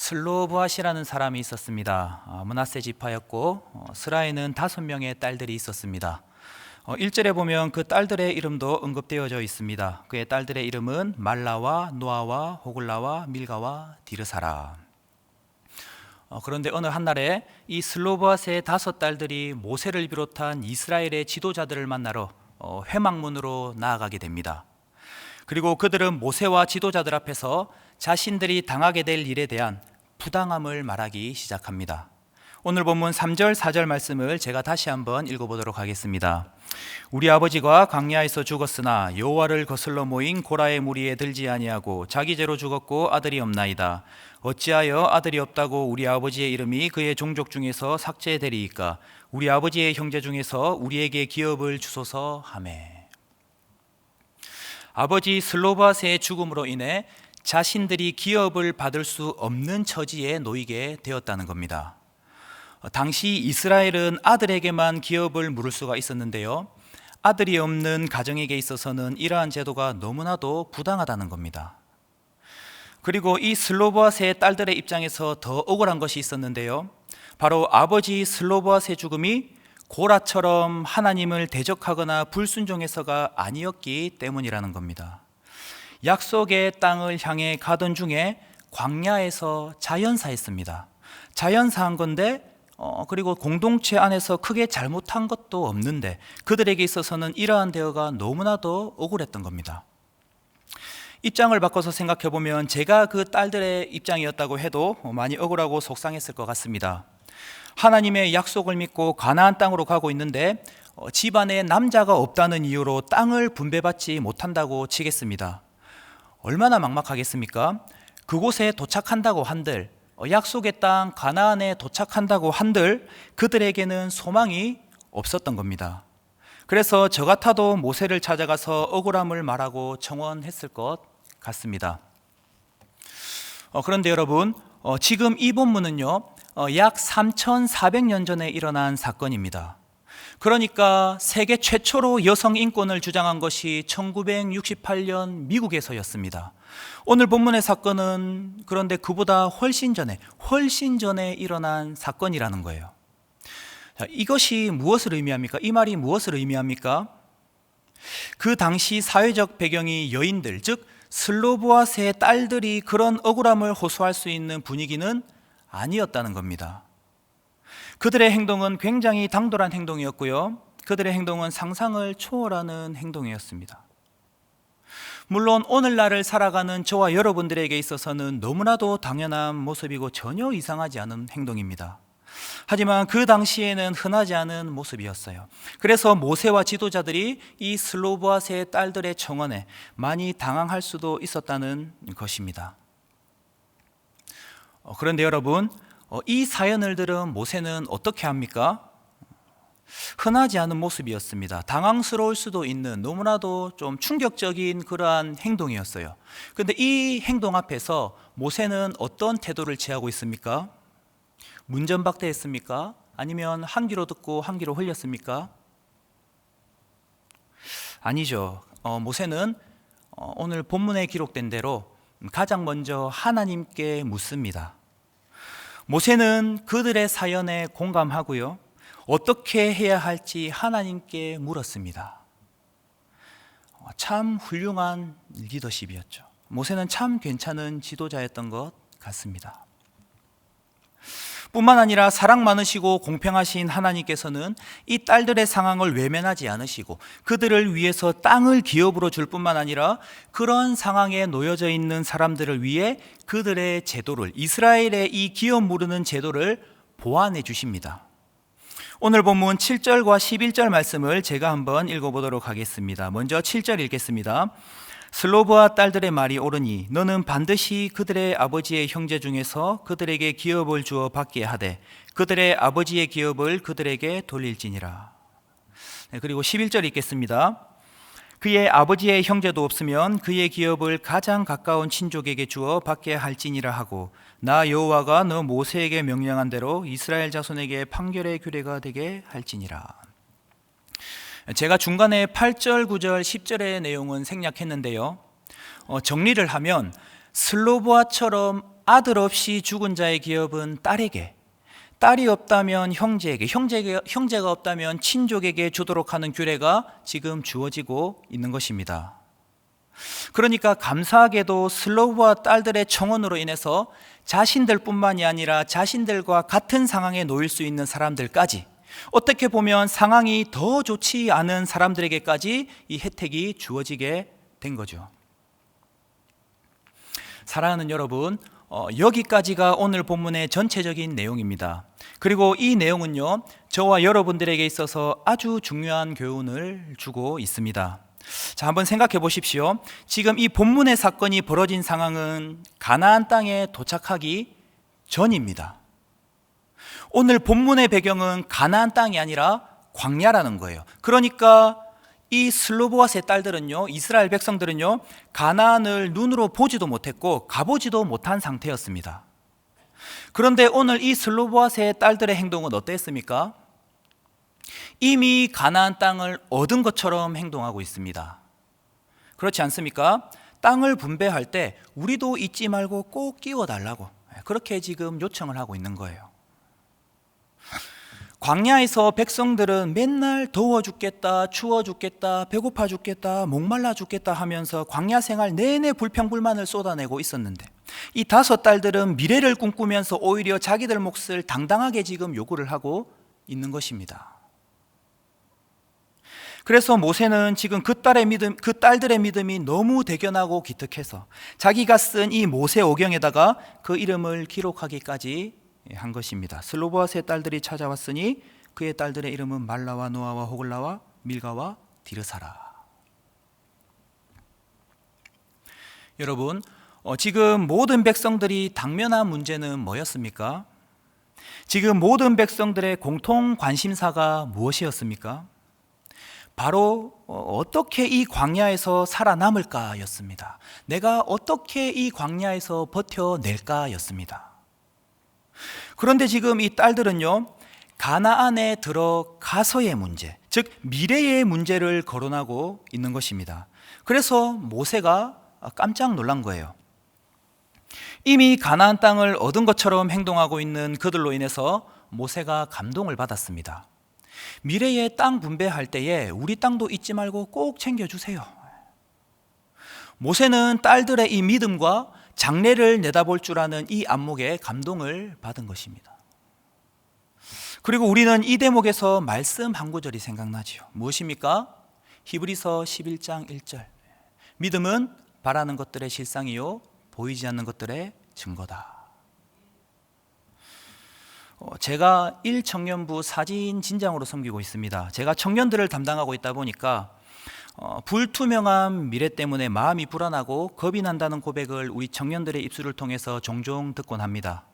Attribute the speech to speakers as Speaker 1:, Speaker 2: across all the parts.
Speaker 1: 슬로보앗이라는 사람이 있었습니다. 므낫세 지파였고 스라에는 5명의 딸들이 있었습니다. 1절에 보면 그 딸들의 이름도 언급되어져 있습니다. 그의 딸들의 이름은 말라와 노아와 호글라와 밀가와 디르사라. 그런데 어느 한날에 이 슬로보앗의 5딸들이 모세를 비롯한 이스라엘의 지도자들을 만나러 회막문으로 나아가게 됩니다. 그리고 그들은 모세와 지도자들 앞에서 자신들이 당하게 될 일에 대한 부당함을 말하기 시작합니다. 오늘 본문 3절 4절 말씀을 제가 다시 한번 읽어보도록 하겠습니다. 우리 아버지가 광야에서 죽었으나 여호와를 거슬러 모인 고라의 무리에 들지 아니하고 자기 죄로 죽었고 아들이 없나이다. 어찌하여 아들이 없다고 우리 아버지의 이름이 그의 종족 중에서 삭제되리이까? 우리 아버지의 형제 중에서 우리에게 기업을 주소서 하매. 아버지 슬로보앗의 죽음으로 인해 자신들이 기업을 받을 수 없는 처지에 놓이게 되었다는 겁니다. 당시 이스라엘은 아들에게만 기업을 물을 수가 있었는데요, 아들이 없는 가정에게 있어서는 이러한 제도가 너무나도 부당하다는 겁니다. 그리고 이 슬로보앗의 딸들의 입장에서 더 억울한 것이 있었는데요, 바로 아버지 슬로보앗의 죽음이 고라처럼 하나님을 대적하거나 불순종해서가 아니었기 때문이라는 겁니다. 약속의 땅을 향해 가던 중에 광야에서 자연사했습니다. 자연사한 건데 그리고 공동체 안에서 크게 잘못한 것도 없는데 그들에게 있어서는 이러한 대우가 너무나도 억울했던 겁니다. 입장을 바꿔서 생각해 보면 제가 그 딸들의 입장이었다고 해도 많이 억울하고 속상했을 것 같습니다. 하나님의 약속을 믿고 가나안 땅으로 가고 있는데 집안에 남자가 없다는 이유로 땅을 분배받지 못한다고 치겠습니다. 얼마나 막막하겠습니까? 그곳에 도착한다고 한들, 약속의 땅 가나안에 도착한다고 한들 그들에게는 소망이 없었던 겁니다. 그래서 저 같아도 모세를 찾아가서 억울함을 말하고 청원했을 것 같습니다. 그런데 여러분, 지금 이 본문은요, 약 3,400년 전에 일어난 사건입니다. 그러니까 세계 최초로 여성 인권을 주장한 것이 1968년 미국에서였습니다. 오늘 본문의 사건은 그런데 그보다 훨씬 전에 일어난 사건이라는 거예요. 자, 이것이 무엇을 의미합니까? 이 말이 무엇을 의미합니까? 그 당시 사회적 배경이 여인들, 즉 슬로보앗의 딸들이 그런 억울함을 호소할 수 있는 분위기는 아니었다는 겁니다. 그들의 행동은 굉장히 당돌한 행동이었고요, 그들의 행동은 상상을 초월하는 행동이었습니다. 물론 오늘날을 살아가는 저와 여러분들에게 있어서는 너무나도 당연한 모습이고 전혀 이상하지 않은 행동입니다. 하지만 그 당시에는 흔하지 않은 모습이었어요. 그래서 모세와 지도자들이 이 슬로보앗의 딸들의 청원에 많이 당황할 수도 있었다는 것입니다. 그런데 여러분, 이 사연을 들은 모세는 어떻게 합니까? 흔하지 않은 모습이었습니다. 당황스러울 수도 있는 너무나도 좀 충격적인 그러한 행동이었어요. 그런데 이 행동 앞에서 모세는 어떤 태도를 취하고 있습니까? 문전박대했습니까? 아니면 한 귀로 듣고 한 귀로 흘렸습니까? 아니죠. 모세는 오늘 본문에 기록된 대로 가장 먼저 하나님께 묻습니다. 모세는 그들의 사연에 공감하고요, 어떻게 해야 할지 하나님께 물었습니다. 참 훌륭한 리더십이었죠. 모세는 참 괜찮은 지도자였던 것 같습니다. 뿐만 아니라 사랑 많으시고 공평하신 하나님께서는 이 딸들의 상황을 외면하지 않으시고 그들을 위해서 땅을 기업으로 줄 뿐만 아니라 그런 상황에 놓여져 있는 사람들을 위해 그들의 제도를, 이스라엘의 이 기업 무르는 제도를 보완해 주십니다. 오늘 본문 7절과 11절 말씀을 제가 한번 읽어보도록 하겠습니다. 먼저 7절 읽겠습니다. 슬로보앗 딸들의 말이 옳으니 너는 반드시 그들의 아버지의 형제 중에서 그들에게 기업을 주어 받게 하되 그들의 아버지의 기업을 그들에게 돌릴지니라. 그리고 11절 읽겠습니다. 그의 아버지의 형제도 없으면 그의 기업을 가장 가까운 친족에게 주어 받게 할지니라 하고 나 여호와가 너 모세에게 명령한 대로 이스라엘 자손에게 판결의 규례가 되게 할지니라. 제가 중간에 8절, 9절, 10절의 내용은 생략했는데요, 정리를 하면 슬로보아처럼 아들 없이 죽은 자의 기업은 딸에게, 딸이 없다면 형제에게, 형제가 없다면 친족에게 주도록 하는 규례가 지금 주어지고 있는 것입니다. 그러니까 감사하게도 슬로브와 딸들의 청원으로 인해서 자신들뿐만이 아니라 자신들과 같은 상황에 놓일 수 있는 사람들까지, 어떻게 보면 상황이 더 좋지 않은 사람들에게까지 이 혜택이 주어지게 된 거죠. 사랑하는 여러분, 여기까지가 오늘 본문의 전체적인 내용입니다. 그리고 이 내용은요, 저와 여러분들에게 있어서 아주 중요한 교훈을 주고 있습니다. 자, 한번 생각해 보십시오. 지금 이 본문의 사건이 벌어진 상황은 가나안 땅에 도착하기 전입니다. 오늘 본문의 배경은 가나안 땅이 아니라 광야라는 거예요. 그러니까 이 슬로보앗의 딸들은요, 이스라엘 백성들은요, 가나안을 눈으로 보지도 못했고 가보지도 못한 상태였습니다. 그런데 오늘 이 슬로보앗의 딸들의 행동은 어땠습니까? 이미 가나안 땅을 얻은 것처럼 행동하고 있습니다. 그렇지 않습니까? 땅을 분배할 때 우리도 잊지 말고 꼭 끼워달라고, 그렇게 지금 요청을 하고 있는 거예요. 광야에서 백성들은 맨날 더워 죽겠다, 추워 죽겠다, 배고파 죽겠다, 목말라 죽겠다 하면서 광야 생활 내내 불평불만을 쏟아내고 있었는데, 이 5 딸들은 미래를 꿈꾸면서 오히려 자기들 몫을 당당하게 지금 요구를 하고 있는 것입니다. 그래서 모세는 지금 그 딸들의 믿음이 너무 대견하고 기특해서 자기가 쓴 이 모세오경에다가 그 이름을 기록하기까지 한 것입니다. 슬로보앗의 딸들이 찾아왔으니 그의 딸들의 이름은 말라와 노아와 호글라와 밀가와 디르사라. 여러분, 지금 모든 백성들이 당면한 문제는 뭐였습니까? 지금 모든 백성들의 공통 관심사가 무엇이었습니까? 바로 어떻게 이 광야에서 살아남을까였습니다. 내가 어떻게 이 광야에서 버텨낼까였습니다. 그런데 지금 이 딸들은요, 가나안에 들어가서의 문제, 즉 미래의 문제를 거론하고 있는 것입니다. 그래서 모세가 깜짝 놀란 거예요. 이미 가나안 땅을 얻은 것처럼 행동하고 있는 그들로 인해서 모세가 감동을 받았습니다. 미래의 땅 분배할 때에 우리 땅도 잊지 말고 꼭 챙겨주세요. 모세는 딸들의 이 믿음과 장래를 내다볼 줄 아는 이 안목에 감동을 받은 것입니다. 그리고 우리는 이 대목에서 말씀 한 구절이 생각나지요. 무엇입니까? 히브리서 11장 1절. 믿음은 바라는 것들의 실상이요 보이지 않는 것들의 증거다. 제가 1청년부 사진 진장으로 섬기고 있습니다. 제가 청년들을 담당하고 있다 보니까 불투명한 미래 때문에 마음이 불안하고 겁이 난다는 고백을 우리 청년들의 입술을 통해서 종종 듣곤 합니다.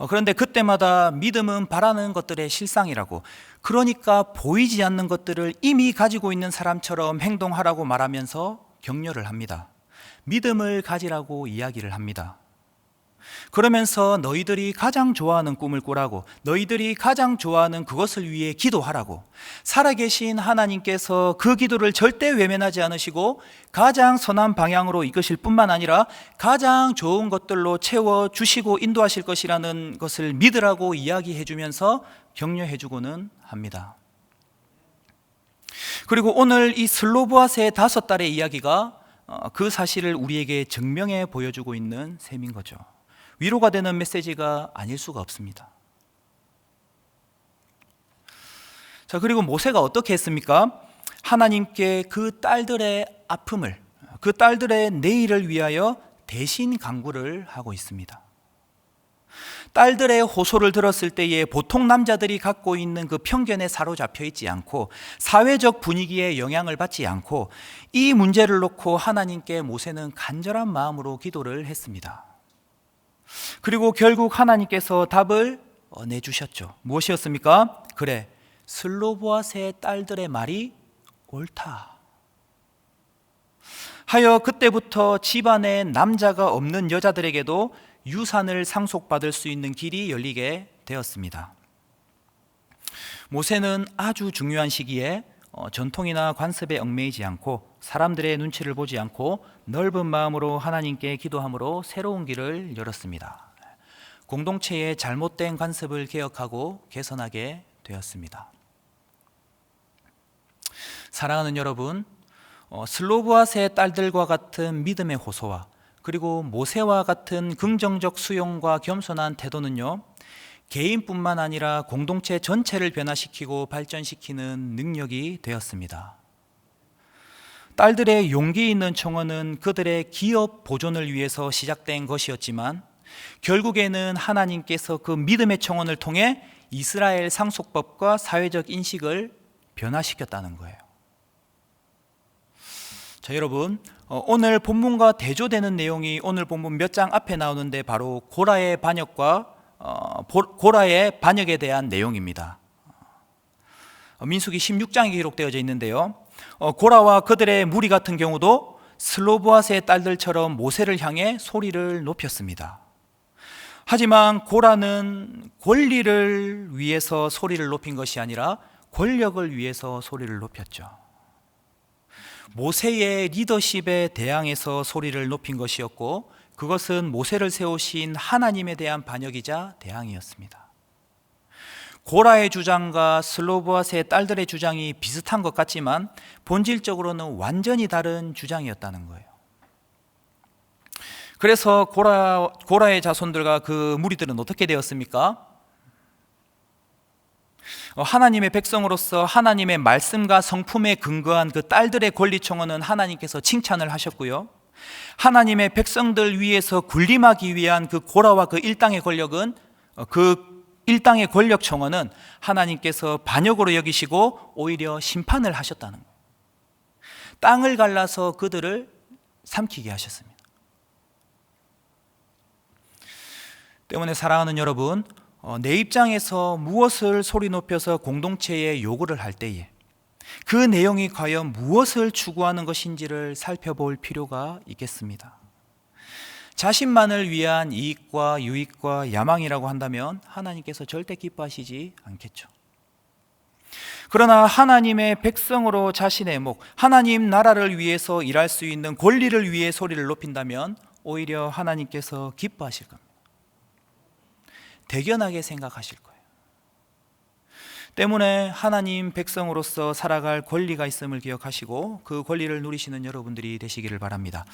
Speaker 1: 그런데 그때마다 믿음은 바라는 것들의 실상이라고, 그러니까 보이지 않는 것들을 이미 가지고 있는 사람처럼 행동하라고 말하면서 격려를 합니다. 믿음을 가지라고 이야기를 합니다. 그러면서 너희들이 가장 좋아하는 꿈을 꾸라고, 너희들이 가장 좋아하는 그것을 위해 기도하라고, 살아계신 하나님께서 그 기도를 절대 외면하지 않으시고 가장 선한 방향으로 이끄실 뿐만 아니라 가장 좋은 것들로 채워주시고 인도하실 것이라는 것을 믿으라고 이야기해 주면서 격려해 주고는 합니다. 그리고 오늘 이 슬로보앗의 5 딸의 이야기가 그 사실을 우리에게 증명해 보여주고 있는 셈인 거죠. 위로가 되는 메시지가 아닐 수가 없습니다. 자, 그리고 모세가 어떻게 했습니까? 하나님께 그 딸들의 아픔을, 그 딸들의 내일을 위하여 대신 간구를 하고 있습니다. 딸들의 호소를 들었을 때에 보통 남자들이 갖고 있는 그 편견에 사로잡혀 있지 않고 사회적 분위기에 영향을 받지 않고 이 문제를 놓고 하나님께 모세는 간절한 마음으로 기도를 했습니다. 그리고 결국 하나님께서 답을 내주셨죠. 무엇이었습니까? 그래, 슬로보앗의 딸들의 말이 옳다 하여 그때부터 집안에 남자가 없는 여자들에게도 유산을 상속받을 수 있는 길이 열리게 되었습니다. 모세는 아주 중요한 시기에 전통이나 관습에 얽매이지 않고 사람들의 눈치를 보지 않고 넓은 마음으로 하나님께 기도함으로 새로운 길을 열었습니다. 공동체의 잘못된 관습을 개혁하고 개선하게 되었습니다. 사랑하는 여러분, 슬로브앗의 딸들과 같은 믿음의 호소와 그리고 모세와 같은 긍정적 수용과 겸손한 태도는요, 개인뿐만 아니라 공동체 전체를 변화시키고 발전시키는 능력이 되었습니다. 딸들의 용기 있는 청원은 그들의 기업 보존을 위해서 시작된 것이었지만 결국에는 하나님께서 그 믿음의 청원을 통해 이스라엘 상속법과 사회적 인식을 변화시켰다는 거예요. 자, 여러분, 오늘 본문과 대조되는 내용이 오늘 본문 몇 장 앞에 나오는데 바로 고라의 반역과 고라의 반역에 대한 내용입니다. 민수기 16장에 기록되어져 있는데요, 고라와 그들의 무리 같은 경우도 슬로브앗의 딸들처럼 모세를 향해 소리를 높였습니다. 하지만 고라는 권리를 위해서 소리를 높인 것이 아니라 권력을 위해서 소리를 높였죠. 모세의 리더십에 대항해서 소리를 높인 것이었고 그것은 모세를 세우신 하나님에 대한 반역이자 대항이었습니다. 고라의 주장과 슬로브앗의 딸들의 주장이 비슷한 것 같지만 본질적으로는 완전히 다른 주장이었다는 거예요. 그래서 고라의 자손들과 그 무리들은 어떻게 되었습니까? 하나님의 백성으로서 하나님의 말씀과 성품에 근거한 그 딸들의 권리 청원은 하나님께서 칭찬을 하셨고요, 하나님의 백성들 위해서 군림하기 위한 그 고라와 그 일당의 권력은, 그 일당의 권력 청원은 하나님께서 반역으로 여기시고 오히려 심판을 하셨다는 거예요. 땅을 갈라서 그들을 삼키게 하셨습니다. 때문에 사랑하는 여러분, 내 입장에서 무엇을 소리 높여서 공동체에 요구를 할 때에 그 내용이 과연 무엇을 추구하는 것인지를 살펴볼 필요가 있겠습니다. 자신만을 위한 이익과 유익과 야망이라고 한다면 하나님께서 절대 기뻐하시지 않겠죠. 그러나 하나님의 백성으로 자신의 목, 하나님 나라를 위해서 일할 수 있는 권리를 위해 소리를 높인다면 오히려 하나님께서 기뻐하실 겁니다. 대견하게 생각하실 거예요. 때문에 하나님 백성으로서 살아갈 권리가 있음을 기억하시고 그 권리를 누리시는 여러분들이 되시기를 바랍니다.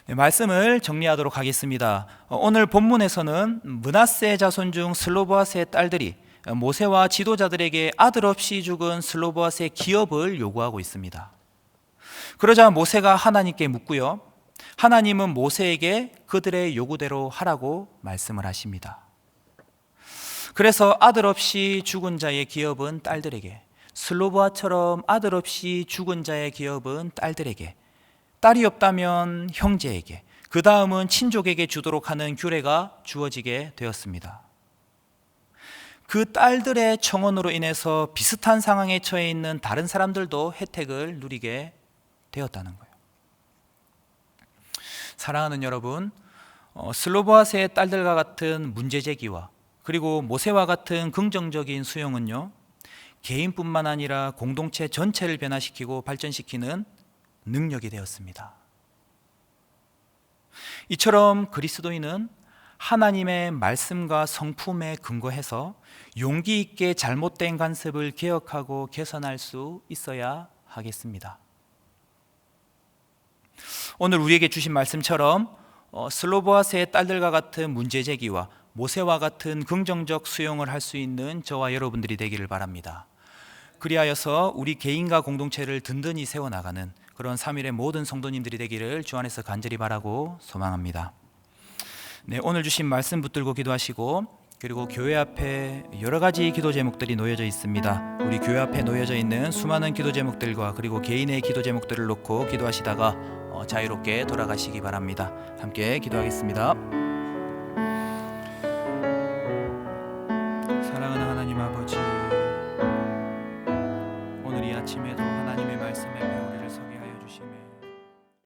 Speaker 1: 말씀을 정리하도록 하겠습니다. 오늘 본문에서는 므낫세 자손 중 슬로브앗의 딸들이 모세와 지도자들에게 아들 없이 죽은 슬로브앗의 기업을 요구하고 있습니다. 그러자 모세가 하나님께 묻고요, 하나님은 모세에게 그들의 요구대로 하라고 말씀을 하십니다. 그래서 아들 없이 죽은 자의 기업은 딸들에게, 슬로브앗처럼 아들 없이 죽은 자의 기업은 딸들에게, 딸이 없다면 형제에게, 그 다음은 친족에게 주도록 하는 규례가 주어지게 되었습니다. 그 딸들의 청원으로 인해서 비슷한 상황에 처해 있는 다른 사람들도 혜택을 누리게 되었다는 거예요. 사랑하는 여러분, 슬로브앗의 딸들과 같은 문제 제기와 그리고 모세와 같은 긍정적인 수용은요, 개인뿐만 아니라 공동체 전체를 변화시키고 발전시키는 능력이 되었습니다. 이처럼 그리스도인은 하나님의 말씀과 성품에 근거해서 용기 있게 잘못된 관습을 개혁하고 개선할 수 있어야 하겠습니다. 오늘 우리에게 주신 말씀처럼 슬로브앗의 딸들과 같은 문제 제기와 모세와 같은 긍정적 수용을 할 수 있는 저와 여러분들이 되기를 바랍니다. 그리하여서 우리 개인과 공동체를 든든히 세워나가는 그런 3일의 모든 성도님들이 되기를 주 안에서 간절히 바라고 소망합니다. 네, 오늘 주신 말씀 붙들고 기도하시고, 그리고 교회 앞에 여러 가지 기도 제목들이 놓여져 있습니다. 우리 교회 앞에 놓여져 있는 수많은 기도 제목들과 그리고 개인의 기도 제목들을 놓고 기도하시다가 자유롭게 돌아가시기 바랍니다. 함께 기도하겠습니다.